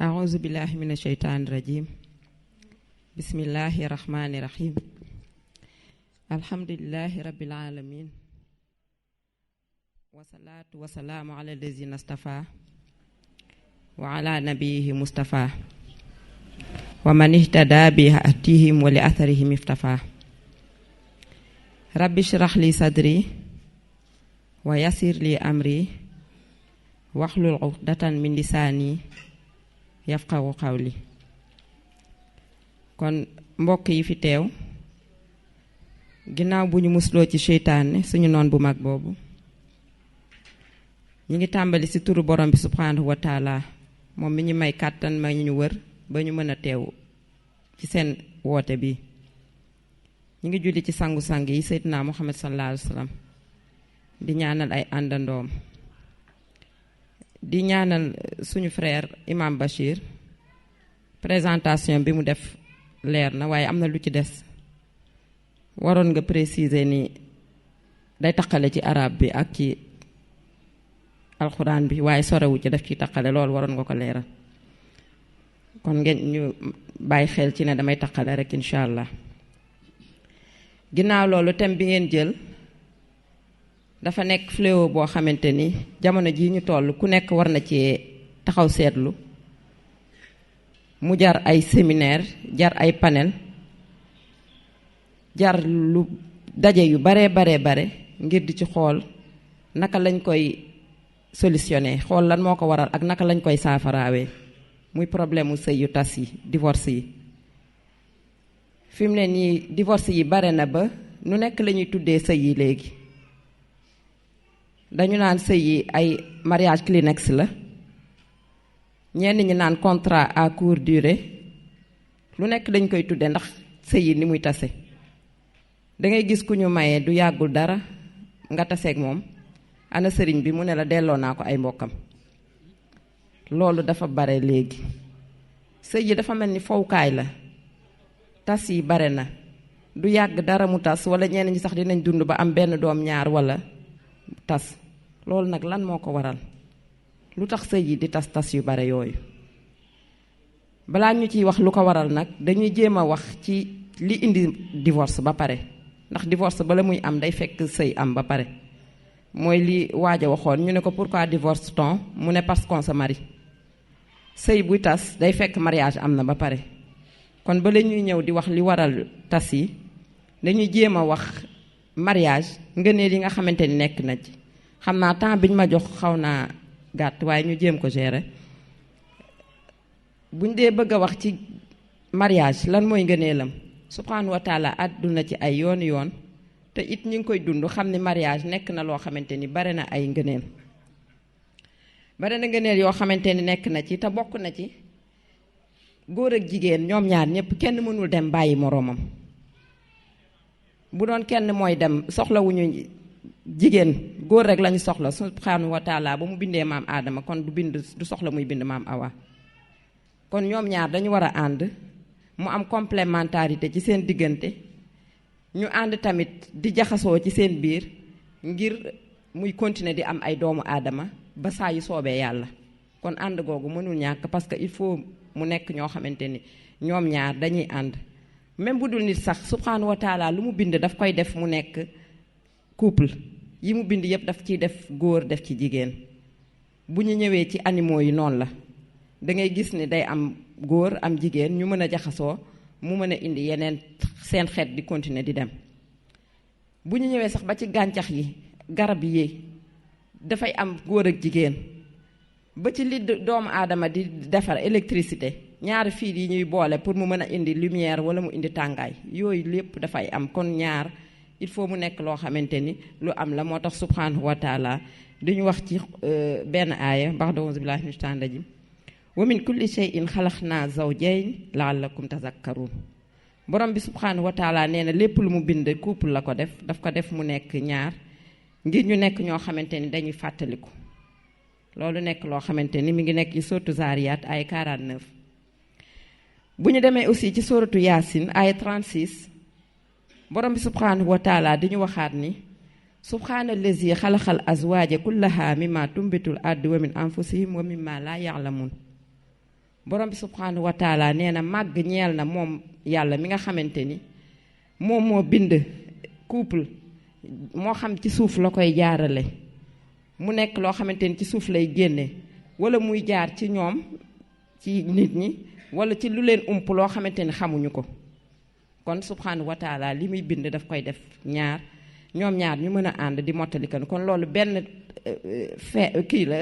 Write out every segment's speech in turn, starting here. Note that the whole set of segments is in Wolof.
أعوذ بالله من الشيطان الرجيم بسم الله الرحمن الرحيم الحمد لله رب العالمين والصلاة والسلام على الذين اصطفى وعلى نبيه مصطفى ومن اهتدى بهديهم ولأثرهم افتفى رب اشرح لي صدري ويسر لي أمري واحلل عقدة من لساني yafqahu qawli kon mbokk yi fi teew ginnaaw bu ñu musloo ci seytaane suñu noon bu mag boobu ñi ngi tàmbali ci turu borom bi subhanahu wa taala moom mi ñu may kàttan ma ñu wër ba ñu mën a teew ci seen woote bi ñi ngi julli ci sangu-sang yi Seydina Muhammad sallallahu alayhi wa sallam di ñaanal ay àndandoom di ñaanal suñu frère Imam Bachir présentation bi mu def leer na waaye am na lu ci des waroon nga préciser ni day taqale ci arab bi ak ci alxuraan bi waaye sorewu ci def ci taqale loolu waroon nga ko leeral kon ngeen ñu bàyyi xel ci ne damay taqale rek incha allah ginnaaw loolu thème bi ngeen jël dafa nekk fléau boo xamante ni jamono jii ñu toll ku nekk war na ci taxaw seetlu mu jar ay séminaire jar ay panel jar lu daje yu bare ngir di ci xool naka lañ koy solutionné xool lan moo ko waral ak naka lañ koy saafaraawee muy problème mu sëy yu tas yi divorce yi fi mu ne nii divorce yi bare na ba nu nekk la ñuy tuddee sëy yi léegi dañu naan sëy yi ay mariage Kleenex la ñenn ñi naan contrat à courte durée lu nekk dañ koy tudde ndax sëy yi ni muy tase da ngay gis ku ñu mayee du yàggul dara nga taseeg moom ana sëriñ bi mu ne la delloo naa ko ay mbokkam loolu dafa bare léegi sëy yi dafa mel ni fowukaay la tas yi bare na du yàgg dara mu tas wala ñenn ñi sax dinañ dund ba am benn doom ñaar wala tas loolu nag lan moo ko waral lu tax sëy yi di tas yu bare yooyu balaa ñu ciy wax lu ko waral nag dañuy jéem a wax ci li indi divorce ba pare ndax divorce bala muy am day fekk sëy am ba pare mooy li waaj a waxoon ñu ne ko pourquoi divorce-t-on mu ne parce qu'on se marie sëy buy tas day fekk mariage am na ba pare kon bala ñuy ñëw di wax li waral tas yi dañuy jéem a wax mariage ngëneel yi nga xamante ni nekk na ci xam naa temps biñ ma jox xaw naa gàtt waaye ñu jéem ko gérer buñ dee bëgg a wax ci mariage lan mooy ngëneelam subhanahu wa taala àdduna ci ay yoon te it ñu ngi koy dund xam ni mariage nekk na loo xamante ni bare na ay ngëneel bare na ngëneel yoo xamante ni nekk na ci te bokk na ci góor ak jigéen ñoom ñaar ñëpp kenn mënul dem bàyyi moroomam bu doon kenn mooy dem soxlawuñu jigéen góor rek lañu soxla subhanahu wa taala ba mu bindee maam aadama kon du soxla muy bind maam awa kon ñoom ñaar dañu war a ànd mu am complémentarité ci seen diggante ñu ànd tamit di jaxasoo ci seen biir ngir muy continuer di am ay doomu aadama ba saa yu soobee yàlla kon ànd googu mënul ñàkk parce que il faut mu nekk ñoo xamante ni ñoom ñaar dañuy ànd même bu dul nit sax subhanahu wa taala lu mu bind daf koy def mu nekk couple yi mu bind yépp daf ciy def góor def ci jigéen bu ñu ñëwee ci animaux yi noonu la da ngay gis ni day am góor am jigéen ñu mën a jaxasoo mu mën a indi yeneen seen xeet di continuer di dem bu ñu ñëwee sax ba ci gàncax yi garab yi dafay am góor ak jigéen ba ci li doomu aadama di defar électricité ñaari fiil yi ñuy boole pour mu mën a indi lumière wala mu indi tàngaay yooyu lépp dafay am kon ñaar il faut mu nekk loo xamante ni lu am la moo tax subhanahu wa taala duñu wax ci benn aaya ba'da a'uuzu billaahi mina shaytaani rajiim wa min kulli shay'in xalaqnaa zawjayn la'allakum tazakkaruun borom bi subhanahu wa taala nee na lépp lu mu bind couple la ko def daf ko def mu nekk ñaar ngir ñu nekk ñoo xamante ni dañuy fàttaliku loolu nekk loo xamante ni mi ngi nekk ci sourate Zaariyaat ay 49 bu ñu demee aussi ci sourate Yaasin ay 36 borom bi subhanahu wa taala di ñu waxaat ni subhaanallazi xalaqal azwaaja kullaha mimma tumbitul ardi wa min anfusihim wa mimma la ya'lamun borom bi subhanahu wa taala nee na màgg ñeel na moom yàlla mi nga xamante ni moom moo bind couple moo xam ci suuf la koy jaarale mu nekk loo xamante ni ci suuf lay génne wala muy jaar ci ñoom ci nit ñi wala ci lu leen ump loo xamante ni xamuñu ko kon subhanahu wa taala li muy bind daf koy def ñaar ñoom ñaar ñu mën a ànd di mottali kan kon loolu benn kii la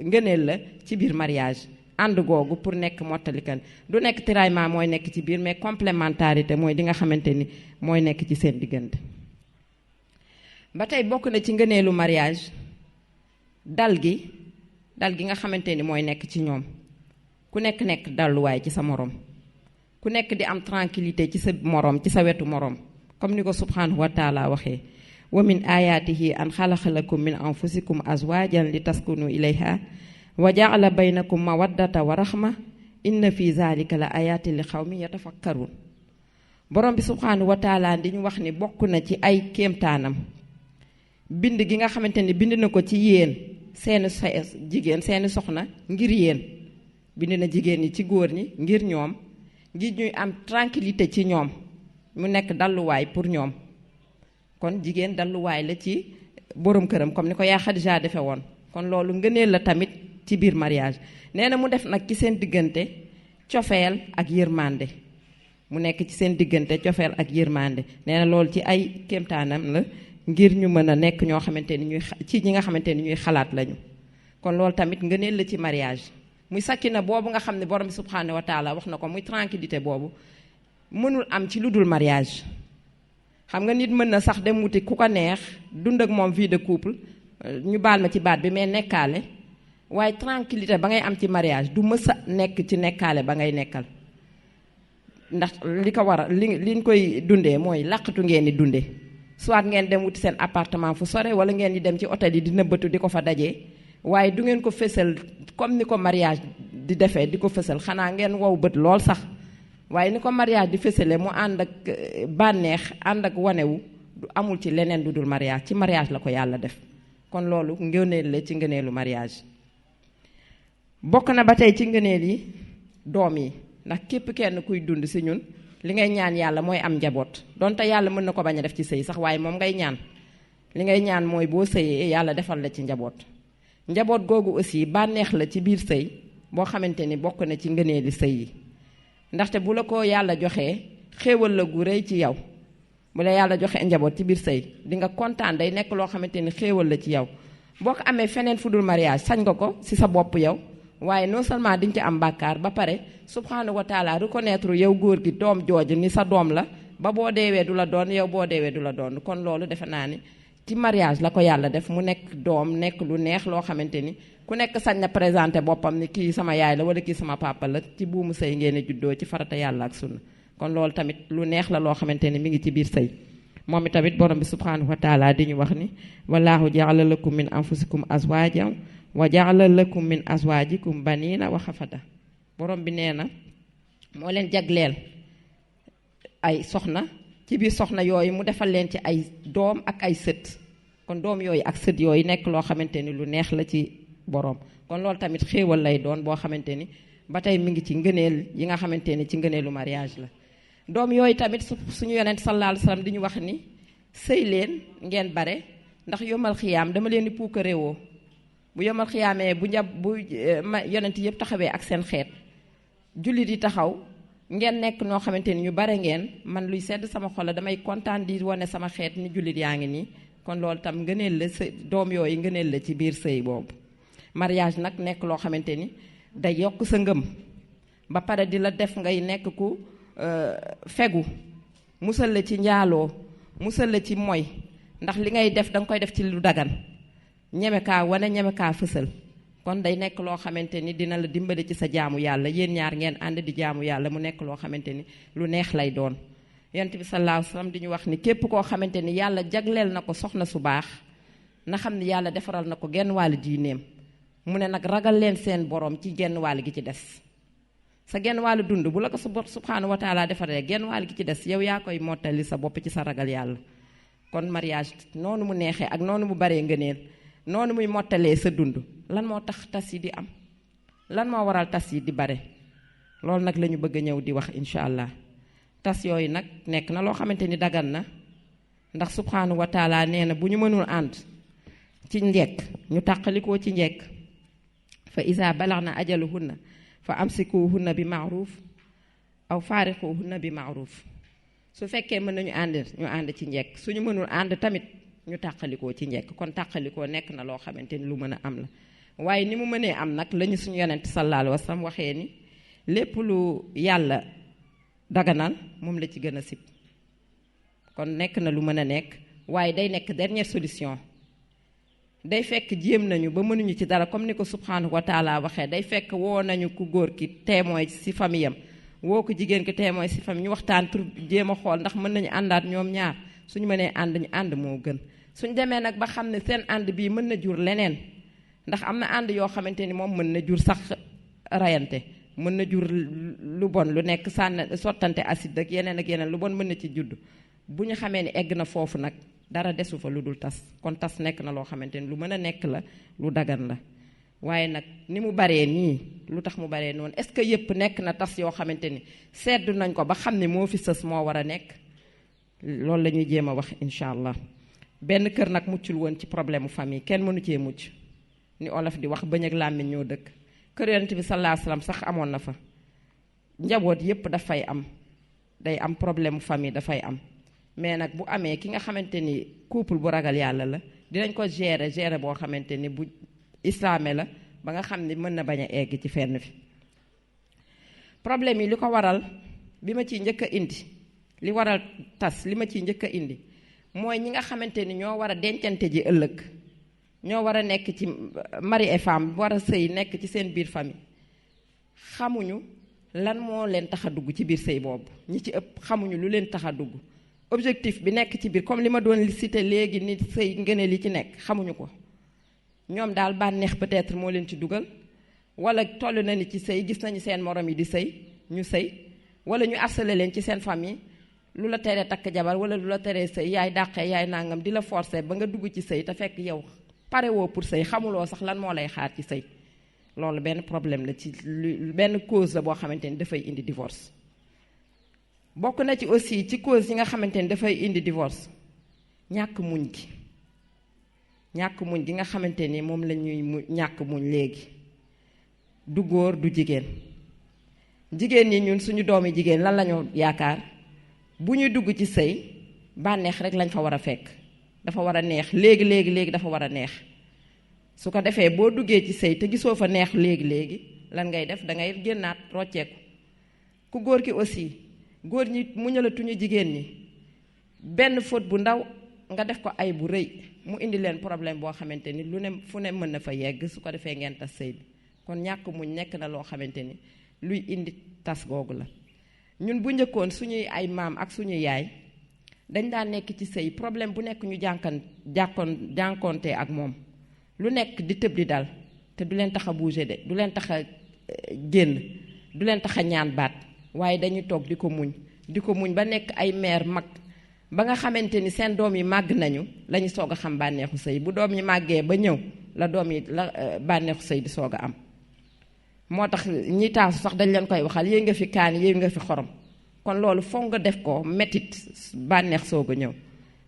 ngëneel la ci biir mariage ànd googu pour nekk mottalikan du nekk tiraillement mooy nekk ci biir mais complémentarité mooy di nga xamante ni mooy nekk ci seen diggante. ba tey bokk na ci ngëneelu mariage dal gi nga xamante ni mooy nekk ci ñoom ku nekk dalluwaay ci sa morom ku nekk di am tranquillité ci sa morom ci sa wetu morom comme ni ko subhanahu wa taala waxee wa min ayatihi an xalaqa lakum min anfusikum azwajan li taskunu ilayha wa jaala baynakum mawaddata wa rahma inna fi zalika la ayatin li xawmi yatafakkarun borom bi subhanahu wa taala di ñu wax ni bokk na ci ay kéemtaanam bind gi nga xamante ni bind na ko ci yéen seeni jigéen seeni soxna ngir yéen bind na jigéen ñi ci góor ñi ngir ñoom ngir ñuy am tranquillité ci ñoom mu nekk dalluwaay pour ñoom kon jigéen dalluwaay la ci borom këram comme ni ko yaa Xadija defe woon kon loolu ngëneel la tamit ci biir mariage nee na mu def nag ci seen diggante cofeel ak yërmande mu nekk ci seen diggante cofeel ak yërmande nee na loolu ci ay kéemtaanam la ngir ñu mën a nekk ñoo xamante ni ñi nga xamante ni ñuy xalaat lañu kon loolu tamit ngëneel la ci mariage muy sakina boobu nga xam ne borom bi subhanahu wa taala wax na ko muy tranquillité boobu mënul am ci lu dul mariage xam nga nit mën na sax dem wuti ku ko neex dund ak moom vie de couple ñu baal ma ci baat bi mais nekkaale waaye tranquillité ba ngay am ci mariage du mës a nekk ci nekkaale ba ngay nekkal ndax li ko war a liñ koy dundee mooy làqatu ngeen di dundee soit ngeen dem wuti seen appartement fu sore wala ngeen di dem ci hôtel yi di nëbbatu di ko fa dajee waaye du ngeen ko fësal comme ni ko mariage di defee di ko fësal xanaa ngeen wow bët lool sax waaye ni ko mariage di fësale mu ànd ak bànneex ànd ak wanewu du amul ci leneen lu dul mariage ci mariage la ko yàlla def kon loolu ngëneel la ci ngëneelu mariage bokk na ba tey ci ngëneel yi doom yi ndax képp kenn kuy dund si ñun li ngay ñaan yàlla mooy am njaboot donte yàlla mën na ko bañ a def ci sëy sax waaye moom ngay ñaan li ngay ñaan mooy boo sëyee yàlla defal la ci njaboot googu aussi bànneex la ci biir sëy boo xamante ni bokk na ci ngëneeli sëy yi ndaxte bu la ko yàlla joxee xéewal la gu rëy ci yow bu la yàlla joxee njaboot ci biir sëy di nga kontaan day nekk loo xamante ni xéewal la ci yow boo ko amee feneen fu dul mariage sañ nga ko ci sa bopp yow waaye non seulement diñ ci am bàkkaar ba pare subhanahu wa taala reconnaître yow góor gi doom jooju ni sa doom la ba boo deewee du la doon yow boo deewee du la doon kon loolu defe naa ni ci mariage la ko yàlla def mu nekk doom nekk lu neex loo xamante ni ku nekk sañ na présenté boppam ni kii sama yaay la wala kii sama papa la ci buumu sëy ngeen juddoo ci farata yàlla ak sunna kon loolu tamit lu neex la loo xamante ni mi ngi ci biir sëy moom tamit borom bi subhanahu wa taala di ñu wax ni wallahu ja'ala lakum min anfusikum azwajan wa ja'ala lakum min azwajikum banina wa xafada borom bi nee na moo leen jagleel ay soxna ci biir soxna yooyu mu defal leen ci ay doom ak ay sët kon doom yooyu ak sët yooyu nekk loo xamante ni lu neex la ci borom kon loolu tamit xéewal lay doon boo xamante ni ba tey mi ngi ci ngëneel yi nga xamante ni ci ngëneelu mariage la doom yooyu tamit suñu yonent sallallahu alayhi wasallam di ñu wax ni sëy leen ngeen bare ndax yomal xiyaam dama leen di puukaréewoo bu yomal xiyaamee bu yonent yëpp taxawee ak seen xeet jullit yi taxaw ngeen nekk noo xamante ni ñu bare ngeen man luy sedd sama xol la damay kontaan di wane sama xeet ni jullit yaa ngi nii kon loolu tam ngëneel la doom yooyu ngëneel la ci biir sëy boobu mariage nag nekk loo xamante ni day yokk sa ngëm ba pare di la def ngay nekk ku fegu musal la ci njaaloo musal la ci moy ndax li ngay def danga koy def ci lu dagan ñeme kaa wane ñeme kaa fësal kon day nekk loo xamante ni dina la dimbali ci sa jaamu yàlla yéen ñaar ngeen ànd di jaamu yàlla mu nekk loo xamante ni lu neex lay doon yonent bi sallallahu alayhi wasallam di ñu wax ni képp koo xamante ni yàlla jagleel na ko soxna su baax na xam ni yàlla defaral na ko genn wàll diineem mu ne nag ragal leen seen borom ci genn wàll gi ci des sa genn wàllu dund bu la ko subhanahu wa taala defaree genn wàll gi ci des yow yaa koy mottali sa bopp ci sa ragal yàlla kon mariage noonu mu neexee ak noonu mu baree ngëneel noonu muy mottalee sa dund lan moo tax tas yi di am lan moo waral tas yi di bare loolu nag la ñu bëgg a ñëw di wax incha allah tas yooyu nag nekk na loo xamante ni dagan na ndax subhanahu wa taala nee na bu ñu mënul ànd ci njekk ñu tàqalikoo ci njekk fa isa balaghna ajaluhunna fa amsikuhunna bi ma'ruf aw faariquhunna bi ma'ruf su fekkee mën nañu ànd ñu ànd ci njekk suñu mënul ànd tamit ñu tàqalikoo ci njekk kon tàqalikoo nekk na loo xamante ni lu mën a am la waaye ni mu mënee am nag lañu suñu yonent sallallahu alayhi wa sallam waxee ni lépp lu yàlla daganal moom la ci gën a sib kon nekk na lu mën a nekk waaye day nekk dernière solution day fekk jéem nañu ba mënuñu ci dara comme ni ko subhanahu wa taala waxee day fekk woo nañu ku góor ki témoin ci famille am woo ko jigéen ki témoin ci famille ñu waxtaan pour jéem a xool ndax mën nañu àndaat ñoom ñaar suñu mënee ànd ñu ànd moo gën suñ demee nag ba xam ne seen ànd bii mën na jur leneen ndax am na ànd yoo xamante ni moom mën na jur sax rayante mën na jur lu bon lu nekk sànn sottante acide ak yeneen lu bon mën na ci judd bu ñu xamee ni egg na foofu nag dara desu fa lu dul tas kon tas nekk na loo xamante ni lu mën a nekk la lu dagan la waaye nag ni mu baree nii lu tax mu baree noonu est-ce que yëpp nekk na tas yoo xamante ni seddu nañ ko ba xam ne moo fi sës moo war a nekk loolu la ñuy jéem a wax incha allah benn kër nag muccul woon ci problème mu famille kenn mënu cee mucc ni olof di wax bëñ ak làmmiñ ñoo dëkk kër yonent bi sallallahu alayhi wasallam sax amoon na fa njaboot yépp dafay am day am problème mu famille dafay am mais nag bu amee ki nga xamante ni couple bu ragal yàlla la dinañ ko gérer boo xamante ni bu islaame la ba nga xam ni mën na bañ a egg ci fenn fi problème yi li ko waral bi ma ciy njëkk a indi li waral tas li ma ciy njëkk a indi mooy ñi nga xamante ni ñoo war a dencante ji ëllëg ñoo war a nekk ci mari et femme war a sëy nekk ci seen biir famille xamuñu lan moo leen tax a dugg ci biir sëy boobu ñi ci ëpp xamuñu lu leen tax a dugg objectif bi nekk ci biir comme li ma doon cité léegi ni sëy ngëneel li ci nekk xamuñu ko ñoom daal bànneex peut-être moo leen ci dugal wala toll na ni ci sëy gis nañu seen morom yi di sëy ñu sëy wala ñu harcelé leen ci seen famille lu la teree takk jabar wala lu la teree sëy yaay dàqee yaay nangam di la forcer ba nga dugg ci sëy te fekk yow pare woo pour sëy xamuloo sax lan moo lay xaar ci sëy loolu benn problème la ci benn cause la boo xamante ni dafay indi divorce bokk na ci aussi ci cause yi nga xamante ni dafay indi divorce ñàkk muñ gi nga xamante ni moom la ñuy ñàkk muñ léegi du góor du jigéen ñi ñun suñu doomi jigéen lan lañu yaakaar bu ñuy dugg ci sëy bànneex rek lañ fa war a fekk dafa war a neex léegi dafa war a neex su ko defee boo duggee ci sëy te gisoo fa neex léegi lan ngay def da ngay génnaat rocceeku ku góor ki aussi góor ñi muñalatuñu jigéen ñi benn faute bu ndaw nga def ko ay bu rëy mu indi leen problème boo xamante ni lu ne fu ne mën na fa yegg su ko defee ngeen tas sëy bi kon ñàkk muñ nekk na loo xamante ni luy indi tas googu la ñun bu njëkkoon suñuy ay maam ak suñuy yaay dañ daan nekk ci sëy problème bu nekk ñu jànkoonte ak moom lu nekk di tëb di dal te du leen tax a bouger de du leen tax a génn du leen tax a ñaan baat waaye dañuy toog di ko muñ ba nekk ay mère mag ba nga xamante ni seen doom yi màgg nañu lañu soog a xam bànneexu sëy bu doom yi màggee ba ñëw la doom yi la bànneexu sëy di soog a am moo tax ñi taasu sax dañ leen koy waxal yéey nga fi kaani yéey nga fi xorom kon loolu foog nga def ko metit bànneex soog a ñëw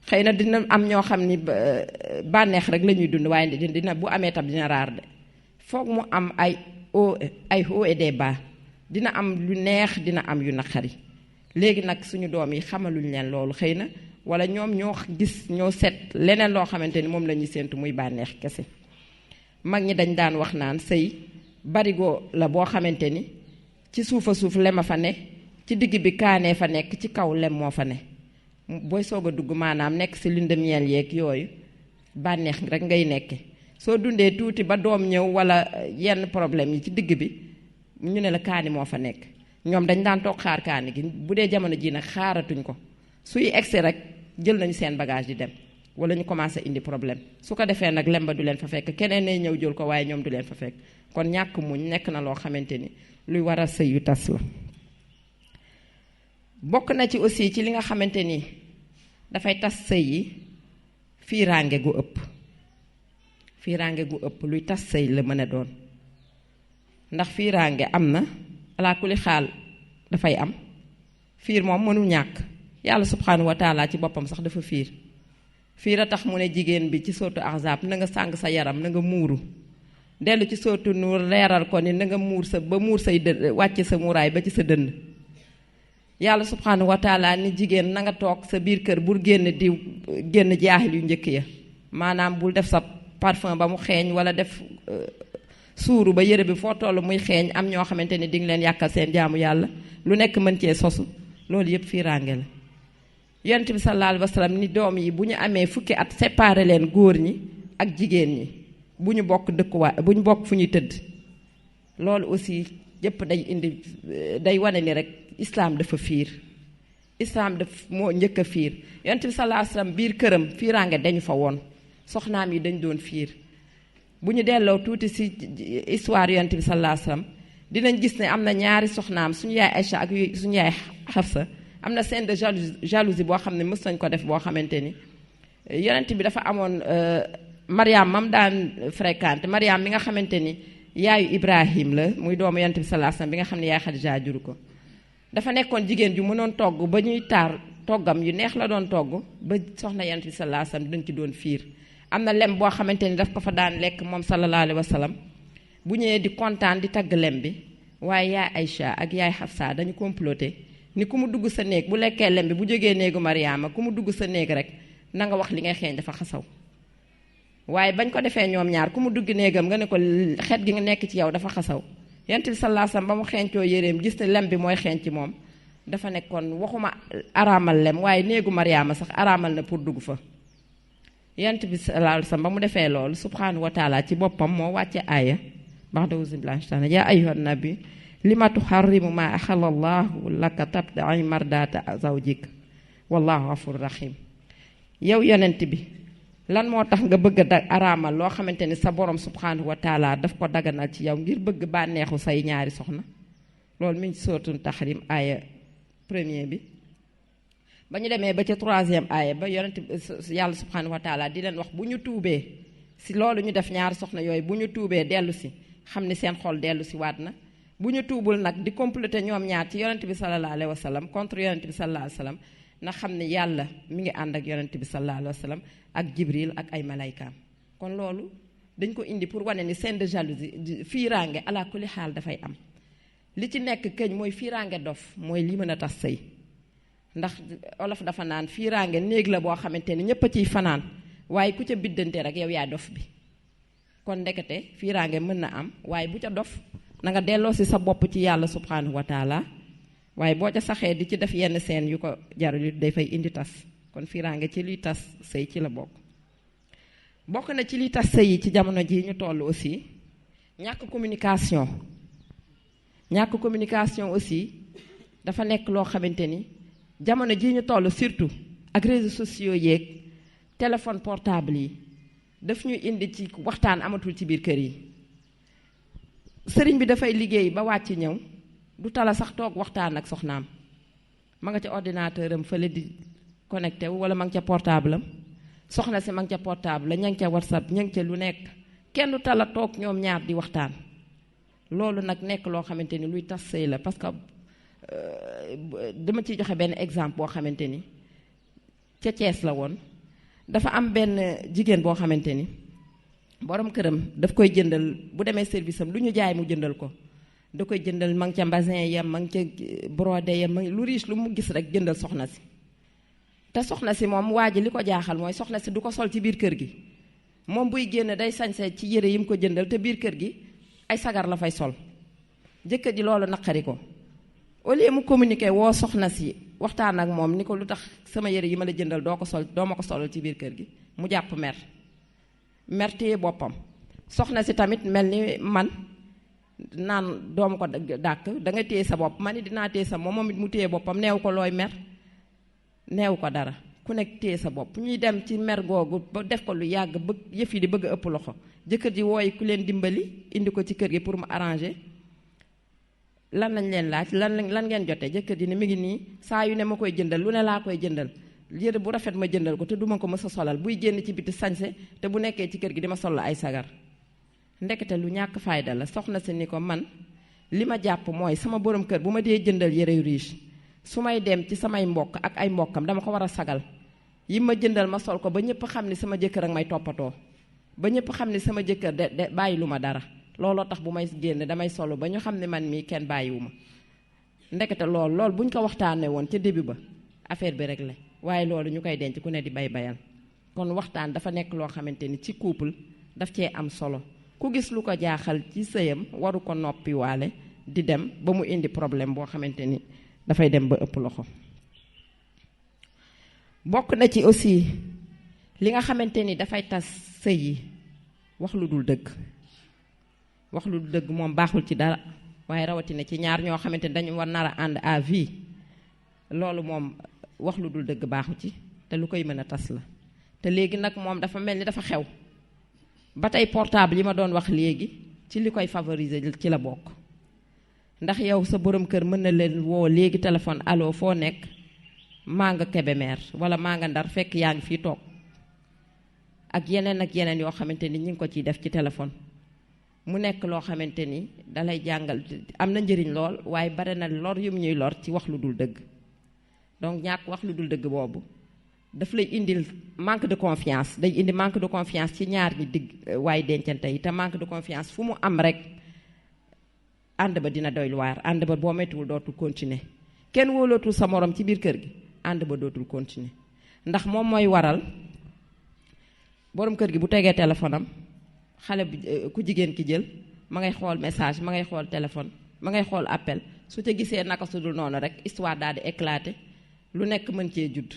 xëy na dina am ñoo xam ni bànneex rek la ñuy dund waaye dina bu amee tam dina raar de foog mu am ay hauts et des bas dina am lu neex dina am yu naqari léegi nag suñu doom yi xamaluñ leen loolu xëy na wala ñoom ñoo seet leneen loo xamante ni moom la ñuy séentu muy bànneex kese mag ñi dañ daan wax naan sëy barigo la boo xamante ni ci suufa suuf lema fa ne ci digg bi kaanee fa nekk ci kaw lem moo fa ne booy soog a dugg maanaam nekk si lune de miel yeeg yooyu bànneex rek ngay nekke soo dundee tuuti ba doom ñëw wala yenn problème yi ci digg bi ñu ne la kaani moo fa nekk ñoom dañ daan toog xaar kaani gi bu dee jamono ji nag xaaratuñ ko suy egsi rek jël nañu seen bagage di dem wala ñu commencé indi problème su ko defee nag lem ba du leen fa fekk keneen ne ñëw jël ko waaye ñoom du leen fa fekk kon ñàkk muñ nekk na loo xamante ni luy war a sëy yu tas la bokk na ci aussi ci li nga xamante ni dafay tas sëy yi fiiraange gu ëpp luy tas sëy la mën a doon ndax fiiraange am na alaa kulli xaal dafay am fiir moom mënul ñàkk yàlla subhanahu wa taala ci boppam sax dafa fiir a tax mu ne jigéen bi ci sootu ahzab na nga sàng sa yaram na nga muuru dellu ci sootu nuur leeral ko ni na nga muur sa ba muur say wàcce sa muuraay ba ci sa dënn yàlla subhanahu wa taala ni jigéen na nga toog sa biir kër bul génn jaaxil yu njëkk ya maanaam bul def sa parfum ba mu xeeñ wala def suuru ba yëre bi foo toll muy xeeñ am ñoo xamante ni di nga leen yàqal seen jaamu yàlla lu nekk mën cee sosu loolu yëpp fiiraange la yonent bi sallallahu alayhi wa sallam ni doom yi bu ñu amee fukki at séparé leen góor ñi ak jigéen ñi bu ñu bokk dëkkuwaay bu ñu bokk fu ñuy tëdd loolu aussi yëpp day wane ni rek islam dafa fiir islam moo njëkk a fiir yonent bi sallallahu alayhi wa sallam biir këram fiiraange dañu fa woon soxnaam yi dañ doon fiir bu ñu delloo tuuti ci histoire yonent bi sallallahu alayhi wa sallam dinañ gis ne am na ñaari soxnaam suñu yaay Aïcha ak suñu yaay Hafsa am na scène de jalousie boo xam ne mës nañ ko def boo xamante ni yonent bi dafa amoon Mariam mam daan fréquenté Mariam mi nga xamante ni yaayu Ibrahim la muy doomu yonent bi sallallahu alayhi wasallam bi nga xam ne yaay Xadija juru ko dafa nekkoon jigéen ju mënoon togg ba ñuy taar toggam yu neex la doon togg ba soxna yonent bi sallallahu alayhi wasallam dañ ci doon fiir am na lem boo xamante ni daf ko fa daan lekk moom sallallahu alayhi wasallam bu ñëwee di kontaan di tagg lem bi waaye yaay Aïcha ak yaay Hafsa dañu comploté ni ku mu dugg sa néeg bu lekkee lem bi bu jógee néegu Mariama ku mu dugg sa néeg rek na nga wax li ngay xeeñ dafa xasaw waaye bañ ko defee ñoom ñaar ku mu dugg néegam nga ne ko xet gi nga nekk ci yow dafa xasaw yonent bi sallallahu alayhi wasallam ba mu xeeñcoo yéreem gis ne lem bi mooy xeeñ ci moom dafa nekkoon waxuma araamal lem waaye néegu Mariama sax araamal na pour dugg fa yonent bi sallallahu alayhi wasallam ba mu defee loolu subhanahu wa taala ci boppam moo wàcce aaya baxda auzubillahi minash yaa ayyuhan nabi lima tuharrimu ma ahallallahu laka tabta'i mardata zawjik wallahu ghafurur rahim yow yonent bi lan moo tax nga bëgg a araamal loo xamante ni sa borom subhanahu wa taala daf ko daganal ci yow ngir bëgg bànneexu say ñaari soxna loolu mi ngi sootul tahrim aaya premier bi ba ñu demee ba ca troisième aaya ba yonent yàlla subhanahu wa taala di leen wax bu ñu tuubee si loolu ñu def ñaari soxna yooyu bu ñu tuubee dellu si xam ni seen xol dellu si waat na bu ñu tuubul nag di complété ñoom ñaar ci yonent bi sallallahu alayhi wa sallam contre yonent bi sallallahu alayhi wa sallam na xam ne yàlla mi ngi ànd ak yonent bi sallallahu alayhi wa sallam ak jibril ak ay malaykaam kon loolu dañ ko indi pour wane ni scène de jalousie fiiraange ala kulli xaal dafay am li ci nekk këñ mooy fiiraange dof mooy li mën a tas sëy ndax olof dafa naan fiiraange néeg la boo xamante ni ñépp a ciy fanaan waaye ku ca biddante rek yow yaa dof bi kon ndekete fiiraange mën na am waaye bu ca dof na nga delloo si sa bopp ci yàlla subhanahu wa taala waaye boo ca saxee di ci def yenn seen yu ko jarul yu day fay indi tas kon fiiraange ci liy tas sëy ci la bokk na ci liy tas sëy yi ci jamono ji ñu toll aussi ñàkk communication aussi dafa nekk loo xamante ni jamono ji ñu toll surtout ak réseaux sociaux yeeg téléphone portable yi daf ñu indi ci waxtaan amatul ci biir kër yi sëriñ bi dafay liggéey ba wàcc ñëw du tala sax toog waxtaan ak soxnaam ma nga ca ordinateur am fële di connecté wu wala ma nga ca portable am soxna si ma nga ca portable la ña nga ca whatsapp ña nga ca lu nekk kenn du tala toog ñoom ñaar di waxtaan loolu nag nekk loo xamante ni luy tas sëy la parce que dama ciy joxe benn exemple boo xamante ni ca Thiès la woon dafa am benn jigéen boo xamante ni borom këram daf koy jëndal bu demee service am lu ñu jaay mu jëndal ko da koy jëndal ma ngi ca mbasin ya ma ngi ca brodé ya ma lu riche lu mu gis rek jëndal soxna si te soxna si moom waa ji li ko jaaxal mooy soxna si du ko sol ci biir kër gi moom buy génn day sañse ci yére yi mu ko jëndal te biir kër gi ay sagar la fay sol jëkkër ji loolu naqari ko au lieu mu communiquer woo soxna si waxtaan ak moom ni ko lu tax sama yére yi ma la jëndal doo ma ko solal ci biir kër gi mu jàpp mer téye boppam soxna si tamit mel ni man naan doomu ko dàkk da nga téye sa bopp ma ni dinaa téye sa moom it mu téye boppam neew ko looy mer neew ko dara ku nekk téye sa bopp ñuy dem ci mer googu ba def ko lu yàgg bëgg yëf yi di bëgg a ëpp loxo jëkkër ji wooy ku leen dimbali indi ko ci kër gi pour mu arranger lan lañ leen laaj lan ngeen jotee jëkkër ji ne mi ngi nii saa yu ne ma koy jëndal lu ne laa koy jëndal yére bu rafet ma jëndal ko te duma ko mës a solal buy génn ci biti sañse te bu nekkee ci kër gi dima sol la ay sagar ndekete lu ñàkk fayda la. soxna si ni ko man li ma jàpp mooy sama borom kër bu ma dee jëndal yére yu riche su may dem ci samay mbokk ak ay mbokkam dama ko war a sagal yi ma jëndal ma sol ko ba ñëpp xam ni sama jëkkër ak may toppatoo ba ñëpp xam ni sama jëkkër de bàyyi lu ma dara. looloo tax bu may génn damay solo ba ñu xam ne man mii kenn bàyyiwu ma. ndekete loolu buñ ko waxtaanee woon ca début ba affaire bi rek la waaye loolu ñu koy denc ku ne di bayal. kon waxtaan dafa nekk loo xamante ni ci couple daf cee am solo ku gis lu ko jaaxal ci sëyam waru ko noppiwaale di dem ba mu indi problème boo xamante ni dafay dem ba ëpp loxo. bokk na ci aussi li nga xamante ni dafay tas sëy yi wax lu dul dëgg. wax lu dul dëgg moom baaxul ci dara waaye rawatina ci ñaar ñoo xamante ni dañu war nar a ànd à vie loolu moom wax lu dul dëgg baaxu ci te lu koy mën a tas la. te léegi nag moom dafa mel ni dafa xew ba tey portable yi ma doon wax léegi ci li koy favoriser ci la bokk. ndax yow sa borom kër mën na leen woo léegi téléphone allo foo nekk maa nga Kébémer wala maa nga Ndar fekk yaa ngi fii toog ak yeneen yoo xamante ni ñi ngi ko ciy def ci téléphone. mu nekk loo xamante ni dalay jàngal am na njëriñ lool waaye bare na lor yum ñuy lor ci wax lu dul dëgg. donc ñàkk wax lu dul dëgg boobu daf lay indil manque de confiance day indi manque de confiance ci ñaar ñi digg waaye dencante yi te manque de confiance fu mu am rek ànd ba dina doy waar ànd ba boo mettiwul dootul continuer kenn wóolootul sa morom ci biir kër gi ànd ba dootul continuer ndax moom mooy waral borom kër gi bu tegee téléphone am xale bi ku jigéen ki jël ma ngay xool message ma ngay xool téléphone ma ngay xool appel su ca gisee naka su dul noonu rek histoire daal di éclater lu nekk mën cee judd.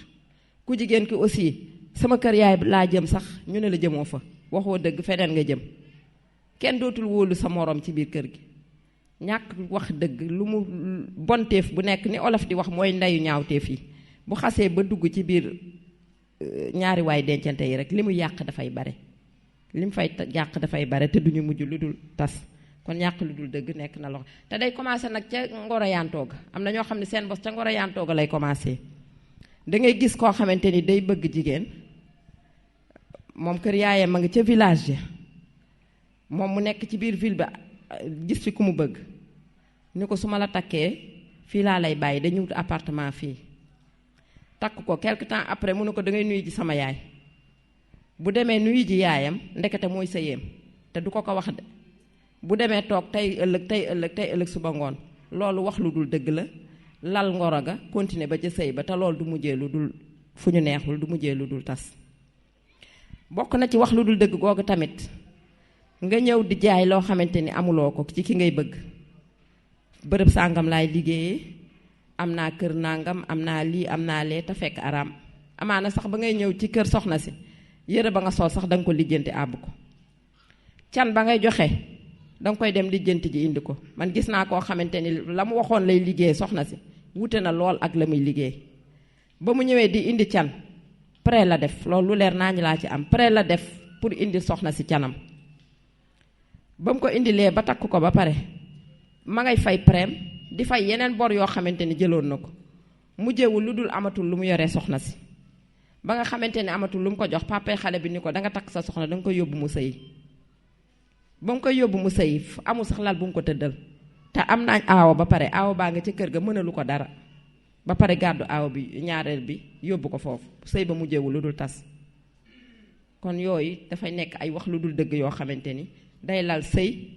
ku jigéen ki aussi sama kër yaay laa jëm sax ñu ne la jëmoo fa waxoo dëgg feneen nga jëm kenn dootul wóolu sa morom ci biir kër gi. ñàkk wax dëgg lu mu bonteef bu nekk ni olof di wax mooy ndeyu ñaawteef yi bu xasee ba dugg ci biir ñaari waay dencante yi rek li mu yàq dafay bare. li mu fay yàq dafay bare te duñu mujj lu dul tas kon ñàkk lu dul dëgg nekk na loxo te day commencé nag ca ngoroyantoo ga am na ñoo xam ne seen bos ca ngoroyantoo ga lay commencé. da ngay gis koo xamante ni day bëgg jigéen moom kër yaayam ma nga ca village ja moom mu nekk ci biir ville ba gis fi ku mu bëgg ni ko su ma la takkee fii laa lay bàyyi dañu wut appartement fii takk ko quelque temps après mu ne ko da ngay nuyu ji sama yaay. bu demee nuyu ji yaayam ndekete mooy sëyeem te du ko wax de bu demee toog tey ëllëg suba ngoon loolu wax lu dul dëgg la lal ngoro ga continuer ba ca sëy ba te loolu du mujjee lu dul fu ñu neexul du mujjee lu dul tas. bokk na ci wax lu dul dëgg googu tamit nga ñëw di jaay loo xamante ni amuloo ko ci ki ngay bëgg. bërëb sàngam laay liggéeyee am naa kër nàngam am naa lii am naa lee te fekk araam amaana sax ba ngay ñëw ci kër soxna si yére ba nga sol sax danga ko lijjanti àbb ko can ba ngay joxe danga koy dem lijjanti ji indi ko. man gis naa koo xamante ni la mu waxoon lay liggéey soxna si wute na lool ak la muy liggéey ba mu ñëwee di indi can prêt la def loolu lu leer naa ñu laa ci am prêt la def pour indi soxna si canam ba mu ko indilee ba takk ko ba pare ma ngay fay prêt di fay yeneen bor yoo xamante ni jëloon na ko mujjewul lu dul amatul lu mu yoree soxna si. ba nga xamante ni amatul lu mu ko jox papay xale bi ni ko danga takk sa soxna danga koy yóbbu mu sëy ba mu koy yóbbu mu sëy amul sax lal bu mu ko tëddal te am naa aawo ba pare aawo baa nga ca kër ga mënalu ko dara ba pare gàddu aawo bi ñaareel bi yóbbu ko foofu sëy ba mujjewul lu dul tas. kon yooyu dafay nekk ay wax lu dul dëgg yoo xamante ni day lal sëy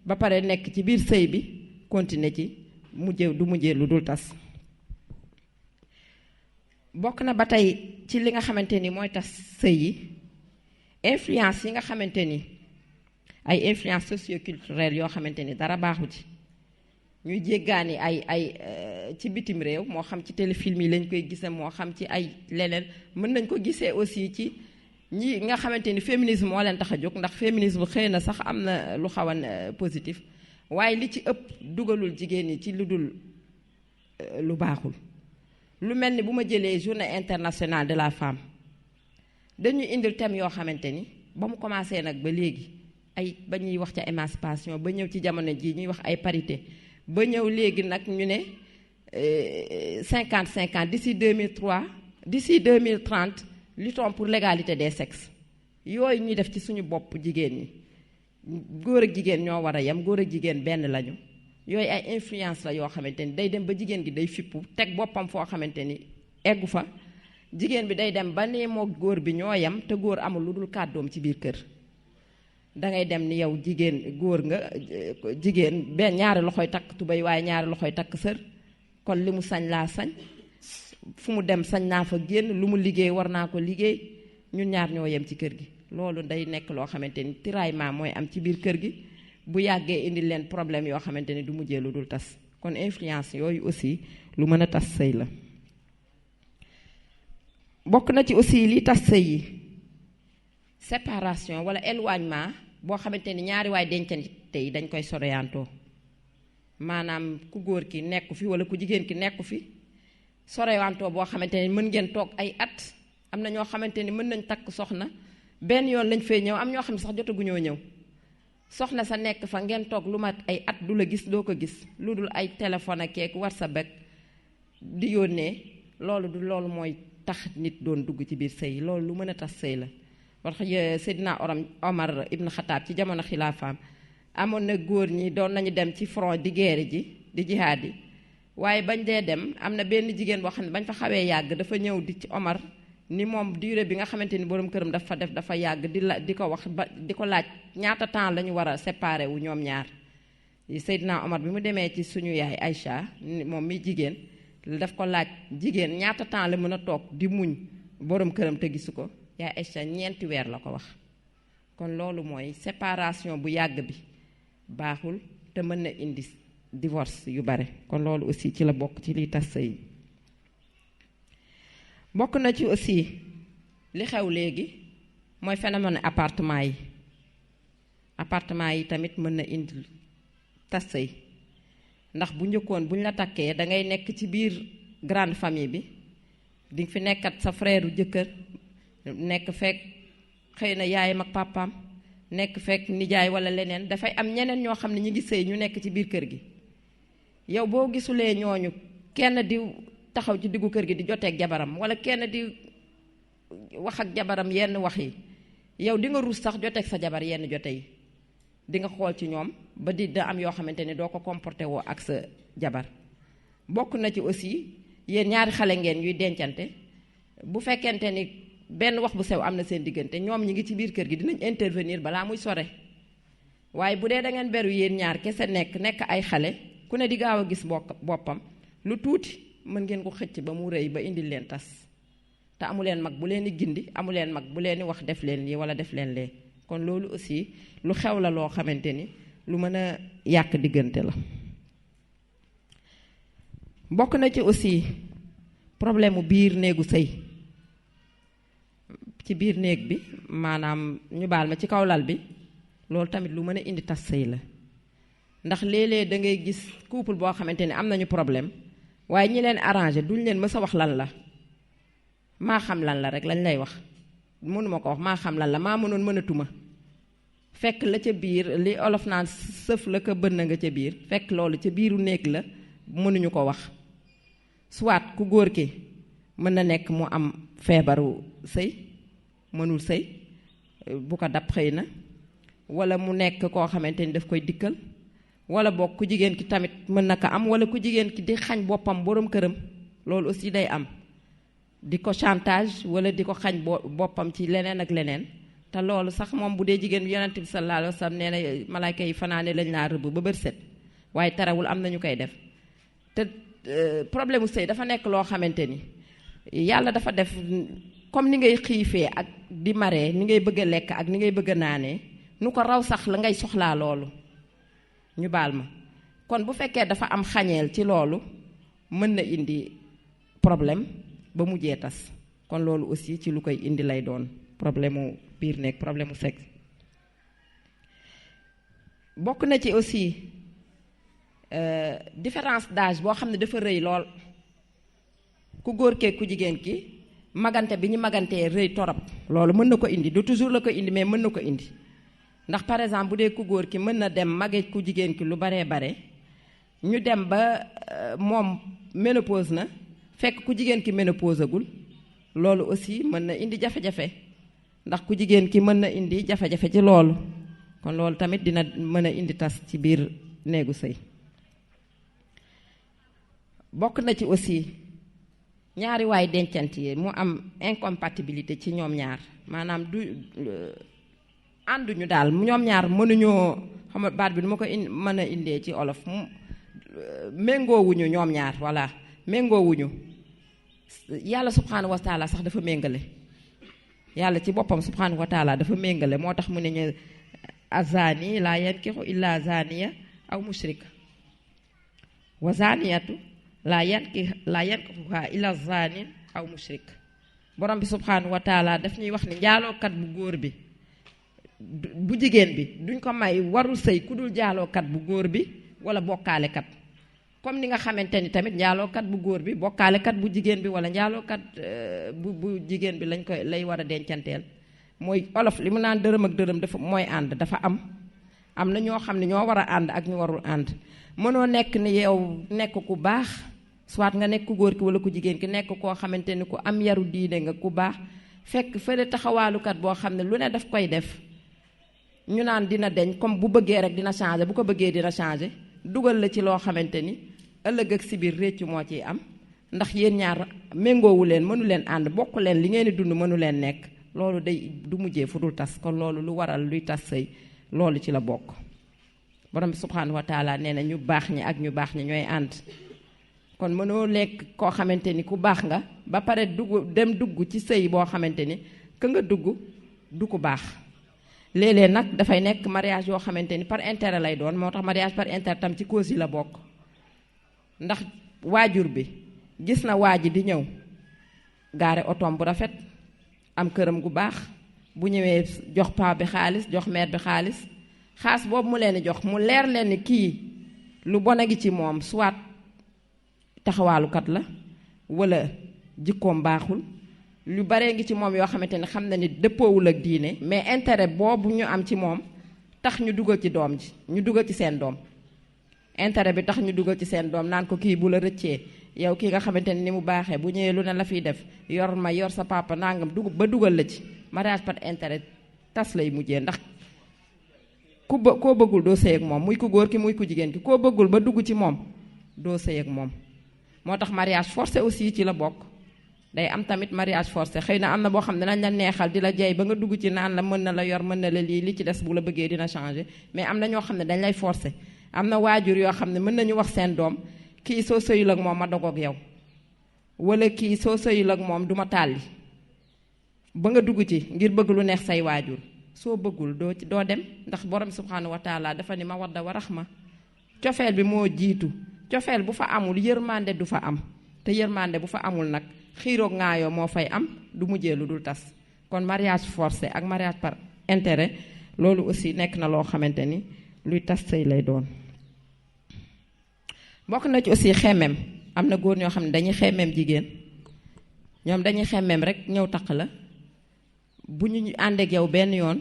ba pare nekk ci biir sëy bi continuer ci mujjee lu dul tas. bokk na ba tey ci li nga xamante ni mooy tas sëy yi influence yi nga xamante ni ay influence socioculturelle yoo xamante ni dara baaxu ci ñuy jéggaani ay ci bitim réew moo xam ci téléfilm yi lañ koy gisee moo xam ci ay leneen mën nañ ko gisee aussi ci ñi nga xamante ni féminisme moo leen tax a jóg ndax féminisme xëy na sax am na lu xaw a positif waaye li ci ëpp dugalul jigéen ñi ci lu dul lu baaxul. lu mel ni bu ma jëlee journée internationale de la femme dañuy indil thème yoo xamante ni ba mu commencé nag ba léegi ay ba ñuy wax ca émancipation ba ñëw ci jamono ji ñuy wax ay parité ba ñëw léegi nag ñu ne 50-50 d'ici 2030 luttons pour l'égalité des sexes yooyu ñuy def ci suñu bopp jigéen ñi góor ak jigéen ñoo war a yem, góor ak jigéen benn lañu. Yooyu ay influence la yoo xamante ni day dem ba jigéen gi day fippu teg boppam foo xamante ni eggu fa. Jigéen bi day dem ba nee moo góor bi ñoo yem te góor amul lu dul kàddoom ci biir kër. Dangay dem ni yow góor nga jigéen benn ñaari loxoy takk tubéy waaye ñaari loxoy takk sër. Kon li mu sañ laa sañ, fu mu dem sañ naa fa génn, lu mu liggéey war naa ko liggéey, ñun ñaar ñoo yem ci kër gi. Loolu day nekk loo xamante ni tiraillement mooy am ci biir kër gi, bu yàggee indi leen problème yoo xamante ni du mujjee lu dul tas. Kon influence yooyu aussi lu mën a tas sëy la. Bokk na ci aussi li tas sëy yi séparation wala éloignement boo xamante ni ñaari waay dencante yi dañ koy soriantoo. Maanaam ku góor ki nekku fi wala ku jigéen ki nekku fi sorewantoo boo xamante ni mën ngeen toog ay at. Am na ñoo xamante ni mën nañ takk soxna benn yoon lañ fay ñëw, am ñoo xam ne sax jotaguñoo ñëw. Soxna sa nekk fa ngeen toog lu mat ay at du la gis, doo ko gis lu dul ay téléphone ak keek WhatsApp ak di yónnee. Loolu mooy tax nit doon dugg ci biir sëy. Loolu lu mën a tas sëy la. wax Seydina Omar ibn Khattab ci jamono xilaafaam amoon na góor ñi doon nañu dem ci front di guerre ji di jihaad yi, waaye bañ dee dem am na benn jigéen boo xam ne bañ fa xawee yàgg dafa ñëw di ci Omar ni moom durée bi nga xamante ni borom këram dafa def dafa yàgg di ko wax ba di ko laaj ñaata temps la ñu war a séparé wu ñoom ñaar. Seydina Omar bi mu demee ci suñu yaay Aïcha moom mi jigéen daf ko laaj jigéen ñaata temps la mën a toog di muñ borom këram te gisu ko. Yaay Aïcha 4 weer la ko wax. Kon loolu mooy séparation bu yàgg bi baaxul te mën na indi divorce yu bare. Kon loolu aussi ci la bokk ci liy tas sëy. Bokk na ci aussi li xew léegi mooy phénomène appartement yi. Appartement yi tamit mën na indi tas sëy ndax bu njëkkoon buñ la takkee da ngay nekk ci biir grande famille bi di fi nekkat sa frère u jëkkër, nekk fekk xëy na yaayam ak papaam, nekk fekk nijaay wala leneen. Dafay am ñeneen ñoo xam ne ñi ngi sëy ñu nekk ci biir kër gi. Yow boo gisulee ñooñu kenn di taxaw ci diggu kër gi di joteeg jabaram wala kenn di wax ak jabaram yenn wax yi, yow di nga ruus sax joteeg sa jabar yenn jote yi. Di nga xool ci ñoom ba da am yoo xamante ni doo ko comporté woo ak sa jabar. Bokk na ci aussi yéen ñaari xale ngeen yuy dencante, bu fekkente ni benn wax bu sew am na seen diggante, ñoom ñi ngi ci biir kër gi dinañ intervenir balaa muy sore. Waaye bu dee da ngeen beru yéen ñaar kese nekk ay xale, ku ne di gaaw a gis boppam, lu tuuti mën ngeen ko xëcc ba mu rëy ba indil leen tas. Te amu leen mag bu leen di gindi, amu leen mag bu leen di wax def leen lii wala def leen lee. Kon loolu aussi lu xew la loo xamante ni lu mën a yàq diggante la. Bokk na ci aussi problème mu biir néegu sëy. Ci biir néeg bi maanaam ñu baal ma ci kaw lal bi, loolu tamit lu mën a indi tas sëy la. Ndax léeg-léeg da ngay gis couple boo xamante ni am nañu problème waaye ñi leen arrangé duñ leen mës a wax lan la. Maa xam lan la rek lañ lay wax. Mënuma ko wax maa xam lan la, maa mënoon mënatuma. Fekk la ca biir li olof naan sëf la ko bënn nga ca biir, fekk loolu ca biiru néeg la mënuñu ko wax. Soit ku góor ki mën na nekk mu am feebaru sëy, mënul sëy bu ko dab xëy na, wala mu nekk koo xamante ni daf koy dikkal, wala boog ku jigéen ki tamit mën na ko am, wala ku jigéen ki di xañ boppam borom këram. Loolu aussi day am. Di ko chantage wala di ko xañ boppam ci leneen ak leneen. Te loolu sax moom bu dee jigéen bi Yonent bi sallallahu alayhi wa sallam nee na malaayka yi fanaane lañ laa rëbb ba bër set, waaye terewul am na ñu koy def. Te problème mu sëy dafa nekk loo xamante ni yàlla dafa def comme ni ngay xiifee ak di maree, ni ngay bëgg a lekk ak ni ngay bëgg a naanee, nu ko raw sax la ngay soxlaa loolu. Ñu baal ma. Kon bu fekkee dafa am xañeel ci loolu mën na indi problème ba mujjee tas. Kon loolu aussi ci lu koy indi lay doon problème mu biir nekk, problème mu sexe. Bokk na ci aussi différence d'âge boo xam ne dafa rëy lool. Ku góor kee ku jigéen ki magante bi ñu magantee rëy torop. Loolu mën na ko indi, du toujours la ko indi mais mën na ko indi. Ndax par exemple bu dee ku góor ki mën na dem mage ku jigéen ki lu baree bare, ñu dem ba moom ménopause na fekk ku jigéen ki ménopause agul. Loolu aussi mën na indi jafe-jafe ndax ku jigéen ki mën na indi jafe-jafe ci loolu. kon loolu tamit dina mën a indi tas ci biir néegu sëy. bokk na ci aussi ñaari waay dencant yi mu am incompatibilité ci ñoom ñaar maanaam du ànduñu daal ñoom ñaar mënuñoo xam nga baat bi du ma ko mën a indee ci olof méngoowuñu ñoom ñaar voilà méngoowuñu. yàlla subhanahu wa taala sax dafa méngale yàlla ci boppam subhanahu wa taala dafa méngale moo tax mu ne ñu azani laa yankixu illa zaniya aw mushrik wa zaniyatu laa yankixuha illa zanin aw mushrik. borom bi subhanahu wa taala daf ñuy wax ni njaalookat bu góor bi bu jigéen bi duñ ko may warul sëy ku dul njaalookat bu góor bi wala bokkaalekat, comme ni nga xamante ni tamit njaalookat bu góor bi bokkaalekat bu jigéen bi wala njaalookat bu jigéen bi lay war a dencanteel. mooy olof li mu naan dërëm ak dërëm dafa mooy ànd dafa am na ñoo xam ne ñoo war a ànd ak ñu warul ànd. mënoo nekk ni yow nekk ku baax soit nga nekk ku góor ki wala ku jigéen ki nekk koo xamante ni ku am yaru diine nga ku baax fekk fële taxawaalukat boo xam ne lu ne daf koy def ñu naan dina deñ comme bu bëggee rek dina changer bu ko bëggee dina changer dugal la ci loo xamante ni ëllëg ak si biir réccu moo ciy am ndax yéen ñaar méngoowu leen mënu leen ànd bokk leen li ngeen di dund mënu leen nekk. loolu day du mujjee fu dul tas kon loolu lu waral luy tas sëy loolu ci la bokk. borom bi subhanahu wa taala nee na ñu baax ñi ak ñu baax ñi ñooy ànd kon mënoo lekk koo xamante ni ku baax nga ba pare dugg ci sëy boo xamante ni ka nga dugg du ku baax. léeg-léeg nag dafay nekk mariage yoo xamante ni par intérêt lay doon moo tax mariage par intérêt tam ci cause yi la bokk ndax waajur bi gis na waa ji di ñëw gaare otoom bu rafet am këram gu baax bu ñëwee jox paa bi xaalis jox mère bi xaalis boobu mu leen di jox mu leer leen ni kii lu bon a ngi ci moom soit taxawaalukat la wala jikkoom baaxul lu baree ngi ci moom yoo xamante ni xam na ni dëppoowul ak diine mais intérêt boobu ñu am ci moom tax ñu dugal ci doom ji ñu dugal ci seen doom intérêt bi tax ñu dugal ci seen doom naan ko kii bu la rëccee yow kii nga xamante ni mu baaxee bu ñëwee lu ne la fiy def yor sa papa nangam dugal la ci mariage par intérêt tas lay mujjee ndax koo bëggul doo sëy ak moom muy ku góor ki muy ku jigéen ki koo bëggul ba dugg ci moom doo sëy ak moom. moo tax mariage forcé aussi ci la bokk day am tamit mariage forcé xëy na am na boo xam ne dañ la neexal di la jey ba nga dugg ci naan la mën na la yor mën na la lii li ci des bu la bëggee dina changer mais am na ñoo xam ne dañ lay forcé am na waajur yoo xam ne mën nañu wax seen doom kii soo sëyul ak moom ma dogoog yow wala kii soo sëyul ak moom duma tàlli ba nga dugg ci ngir bëgg lu neex say waajur soo bëggul doo dem ndax borom subhanahu wa taala dafa ni mawadda wa rahma cofeel bi moo jiitu cofeel bu fa amul yërmande du fa am te yërmande bu fa amul nag xiiroog ngaayoo moo fay am du mujjee lu dul tas kon mariage forcé ak mariage par intérêt loolu aussi nekk na loo xamante ni luy tas sëy lay doon. bokk na ci aussi xemmem am na góor ñoo xam ne dañuy xemmem jigéen ñoom dañuy xemmem rek ñëw taq la bu ñu ànd ak yow benn yoon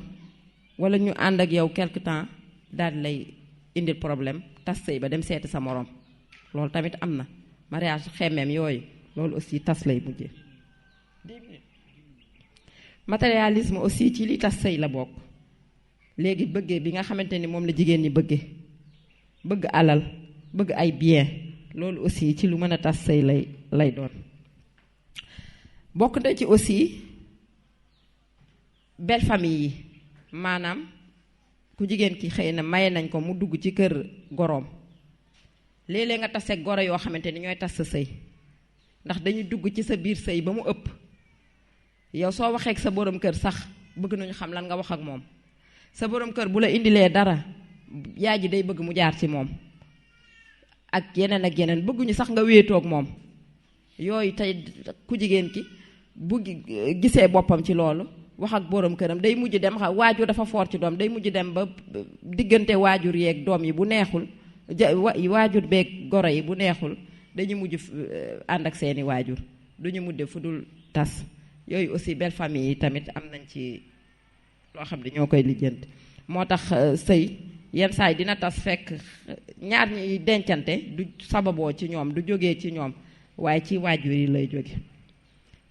wala ñu ànd ak yow quelque temps daal di lay indil problème tas sëy ba dem seeti sa morom loolu tamit am na mariage xemmem yooyu loolu aussi tas lay mujjee. matérialisme aussi ci li tas sëy la bokk léegi bëggee bi nga xamante ni moom la jigéen ñi bëgg alal bëgg ay bien loolu aussi ci lu mën a tas sëy lay doon. bokk na ci aussi belle famille yi maanaam ku jigéen ki xëy na maye nañ ko mu dugg ci kër goroom léeg-léeg nga tase goro yoo xamante ni ñooy tas sa sëy ndax dañuy dugg ci sa biir sëy ba mu ëpp yow soo waxee ak sa borom kër sax bëgg nañu xam lan nga wax ak moom sa borom kër bu la indilee dara yaay ji day bëgg mu jaar ci moom ak yeneen bëgguñu sax nga wéetoog moom yooyu tey ku jigéen ki bu gisee boppam ci loolu wax ak borom këram day mujj dem waajur dafa foor ci doom day mujj dem ba diggante waajur yeeg doom yi bu neexul waajur beeg goro yi bu neexul dañu mujj ànd ak seeni waajur duñu mujj fu dul tas yooyu aussi belle famille yi tamit am nañ ci loo xam ne ñoo koy lijjanti moo tax sëy yenn saa yi dina tas fekk ñaar ñi dencante du sababoo ci ñoom du jógee ci ñoom waaye ci waajur yi lay jóge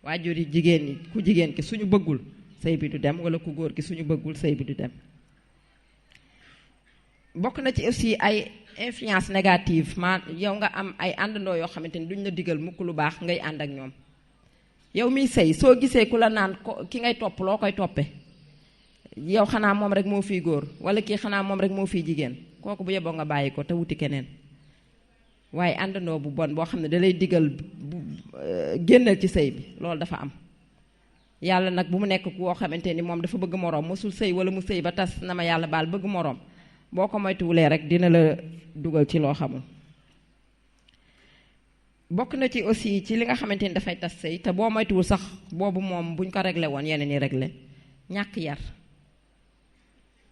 waajur yi jigéen ñi ku jigéen ki suñu bëggul sëy bi du dem wala ku góor ki suñu bëggul sëy bi du dem bokk na ci aussi ay influence négative yow nga am ay àndandoo yoo xamante ni duñ la digal mukk lu baax ngay ànd ak ñoom. yow miy sëy soo gisee ku la naan ki ngay topp loo koy toppee yow xanaa moom rek moo fiy góor wala kii xanaa moom rek moo fiy jigéen kooku bu yeboo nga bàyyi ko te wuti keneen. waaye àndandoo bu bon boo xam ne da lay digal génnal ci sëy bi loolu dafa am. yàlla nag bu mu nekk koo xamante ni moom dafa bëgg moroom mosul sëy wala mu sëy ba tas na ma yàlla baal bëgg moroom boo ko moytuwulee rek dina la dugal ci loo xamul. bokk na ci aussi ci li nga xamante ni dafay tas sëy te boo moytuwul sax boobu moom buñ ko réglé woon yeneen yi réglé ñàkk yar.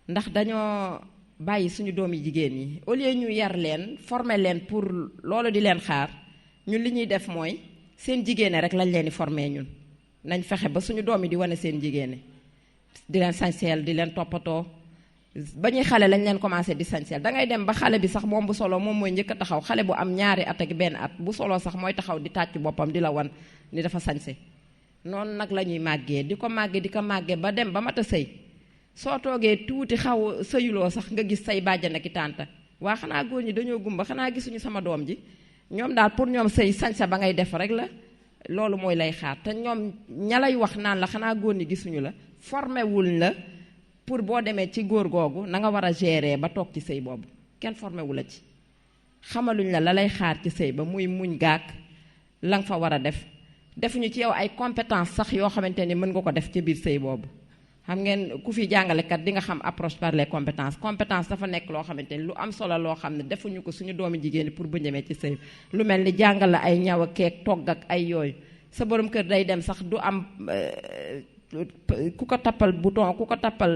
ndax dañoo bàyyi suñu doom yi jigéen ñi au lieu ñu yar leen former leen pour loolu di leen xaar ñun li ñuy def mooy seen jigéene rek lañ leen di former ñun. nañ fexe ba suñu doom yi di wane seen jigéene di leen sañseel di leen toppatoo ba ñuy xale lañ leen commencé di sañseel dangay dem ba xale bi sax moom bu solo moom mooy njëkk a taxaw xale bu am 2 at ak benn at bu solo sax mooy taxaw di tàcc boppam di la wan ni dafa sañse noonu nag la ñuy màggee di ko màggee ba dem ba mat a sëy soo toogee tuuti xaw sëyuloo sax nga gis say bàjjan ak i tànta waa xanaa góor ñi dañoo gumba xanaa gisuñu sama doom ji ñoom daal pour ñoom sëy sañse ba ngay def rek la loolu mooy lay xaar te ñoom ña lay wax naan la xanaa góor ñi gisuñu la formé wul la pour boo demee ci góor googu na nga war a gérer ba toog ci sëy boobu kenn formé wu la ci xamaluñ la lay xaar ci sëy ba muy muñ gaak la nga fa war a def defuñu ci yow ay compétence sax yoo xamante ni mën nga ko def ci biir sëy boobu. xam ngeen ku fi jàngalekat di nga xam approche par les compétences compétence dafa nekk loo xamante ni lu am solo loo xam ne defuñu ko suñu doomi jigéen pour bu ñemee ci sëy lu mel ni jàngal la ay ñaw ak keek togg ak ay yooyu sa borom kër day dem sax du am ku ko tappal bouton ku ko tappal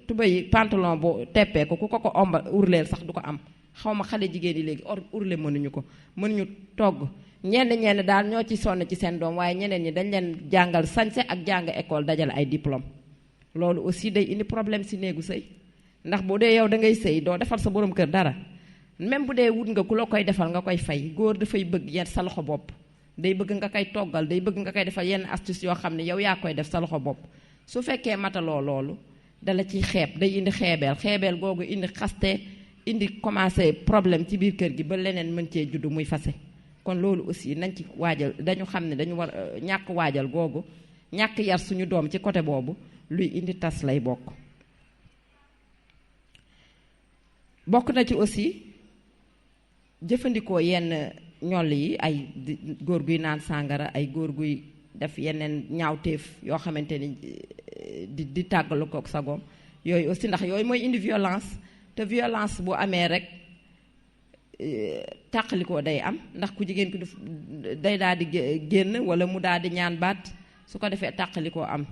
tubéy pantalon bu teppee ko ku ko omba urleel sax du ko am xaw ma xale jigéen yi léegi urle mënuñu ko mënuñu togg ñenn daal ñoo ci sonn ci seen doom waaye ñeneen ñi dañ leen jàngal sañse ak jàng école dajale ay diplôme loolu aussi day indi problème ci néegu sëy ndax boo dee yow da ngay sëy doo defal sa borom kër dara même bu dee wut nga ku la koy defal nga koy fay góor dafay bëgg yenn sa loxo bopp day bëgg nga koy toggal day bëgg nga koy defal yenn astuce yoo xam ne yow yaa koy def sa loxo bopp su fekkee mataloo loolu dala ciy xeeb day indi xeebeel googu indi xaste indi commencé problème ci biir kër gi ba leneen mën cee juddu muy fase kon loolu aussi nañ ci waajal dañu xam ne dañu war ñàkk waajal googu ñàkk yar suñu doom ci côté boobu luy indi tas lay bokk na ci aussi jëfandikoo yenn ñoll yi ay góor guy naan sàngara ay góor guy def yeneen ñaawteef yoo xamante ni di tàggalu kook sagoom yooyu aussi ndax yooyu mooy indi violence te violence bu amee rek tàqalikoo day am ndax ku jigéen ki day daal di génn wala mu daal di ñaan baat su ko defee tàqalikoo am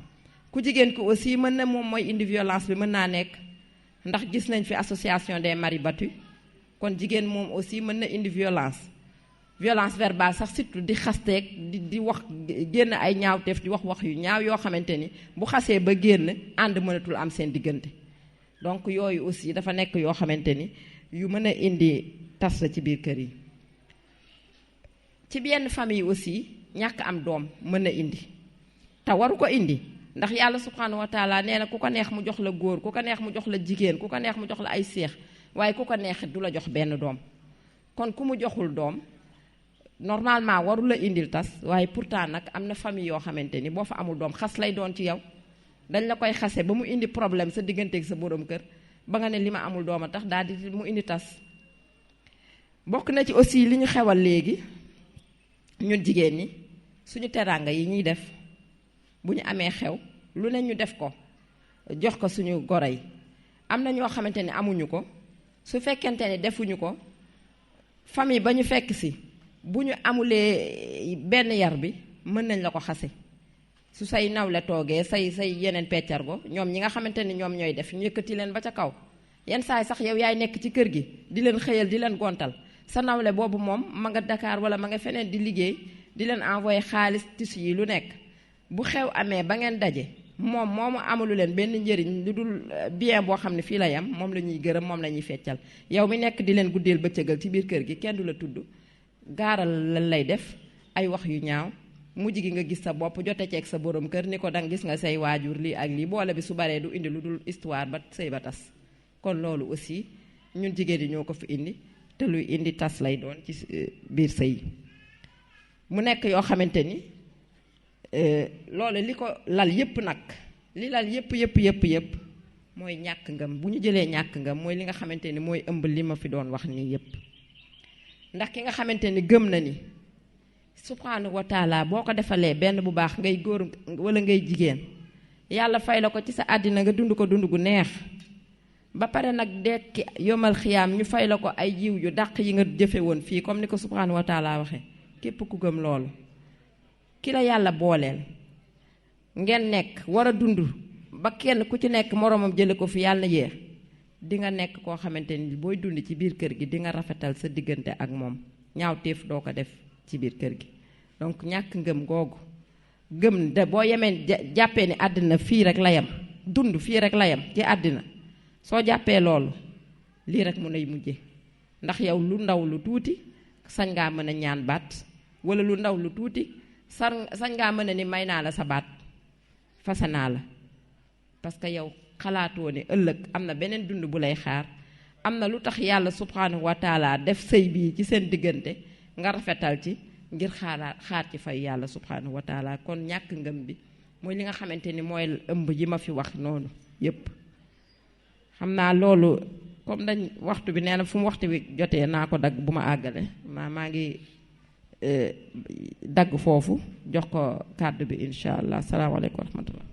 ku jigéen ki aussi mën na moom mooy indi violence bi mën naa nekk ndax gis nañ fi association des maris battus kon jigéen moom aussi mën na indi violence verbale sax surtout di xasteeg di wax génn ay ñaawteef di wax yu ñaaw yoo xamante ni bu xasee ba génn ànd mënatul am seen diggante donc yooyu aussi dafa nekk yoo xamante ni yu mën a indi tas la ci biir kër yi ci benn famille aussi ñàkk am doom mën na indi te waru ko indi ndax yàlla subhanahu wa taala nee na ku ko neex mu jox la góor ku ko neex mu jox la jigéen ku ko neex mu jox la ay seex waaye ku ko neex du la jox benn doom kon ku mu joxul doom normalement warul la indil tas waaye pourtant nag am na famille yoo xamante ni boo fa amul doom xas lay doon ci yow dañ la koy xase ba mu indi problème sa digganteeg sa borom kër ba nga ne li ma amul doom a tax daal di mu indi tas bokk na ci aussi li ñu xewal léegi ñun jigéen ñi suñu teraanga yi ñuy def bu ñu amee xew lu ne ñu def ko jox ko suñu goro yi am na ñoo xamante ne amuñu ko su fekkente ne defuñu ko famille ba ñu fekk si bu ñu amulee benn yar bi mën nañ la ko xase su say nawle toogee say yeneen peccargo ñoom ñi nga xamante ni ñoom ñooy def ñu yëkkati leen ba ca kaw yenn saay sax yow yaay nekk ci kër gi di leen xëyal di leen gontal sa nawle boobu moom ma nga Dakar wala ma nga feneen di liggéey di leen envoyé xaalis tissu yi lu nekk bu xew amee ba ngeen daje moom moomu amalu leen benn njëriñ lu dul bien boo xam ne fii la yam moom la ñuy gërëm moom la ñuy feccal yow mi nekk di leen guddeel bëccëgal ci biir kër gi kenn du la tudd gaaral lan lay def ay wax yu ñaaw mujj gi nga gis sa bopp jote ceeg sa borom kër ni ko danga gis nga say waajur lii ak lii boole bi su baree du indi lu dul histoire ba sëy ba tas kon loolu aussi ñun jigéen yi ñoo ko fi indi te luy indi tas lay doon ci biir sëy mu nekk yoo xamante ni loolu li ko lal yépp nag li lal yépp mooy ñàkk ngëm. bu ñu jëlee ñàkk ngëm mooy li nga xamante ni mooy ëmb li ma fi doon wax nii yépp ndax ki nga xamante ni gëm na ni subhanahu wa taala boo ko defalee benn bu baax ngay góor wala ngay jigéen yàlla fay la ko ci sa àddina nga dund ko dund gu neex ba pare nag dekki yomal xiyaam ñu fay la ko ay jiw yu dàq yi nga jëfe woon fii comme ni ko subhanahu wa taala waxe képp ku gëm loolu ki la yàlla booleel ngeen nekk war a dund ba kenn ku ci nekk moroomam jële ko fi yàlla na yéex di nga nekk koo xamante ni booy dund ci biir kër gi di nga rafetal sa diggante ak moom ñaawteef doo ko def ci biir kër gi. donc ñàkk ngëm googu gëm de boo yemee jàppee ni àddina fii rek la yem dund fii rek la yem ci àddina soo jàppee loolu lii rek mu nay mujje ndax yow lu ndaw lu tuuti sañ ngaa mën a ñaan baat wala lu ndaw lu tuuti sañ ngaa mën a ni may naa la sa baat fase naa la parce que yow xalaatoo ne ëllëg am na beneen dund bu lay xaar am na lu tax yàlla subhanahu wa taala def sëy bii ci seen diggante nga rafetal ci ngir xaar ci fay yàlla subhanahu wa taala. kon ñàkk ngëm bi mooy li nga xamante ni mooy ëmb yi ma fi wax noonu yépp xam naa loolu comme dañ waxtu bi nee na fu mu waxtu bi jotee naa ko dagg bu ma àggale maa ngi dagg foofu jox ko kàddu bi incha allah salaamaaleykum wa rahmatullah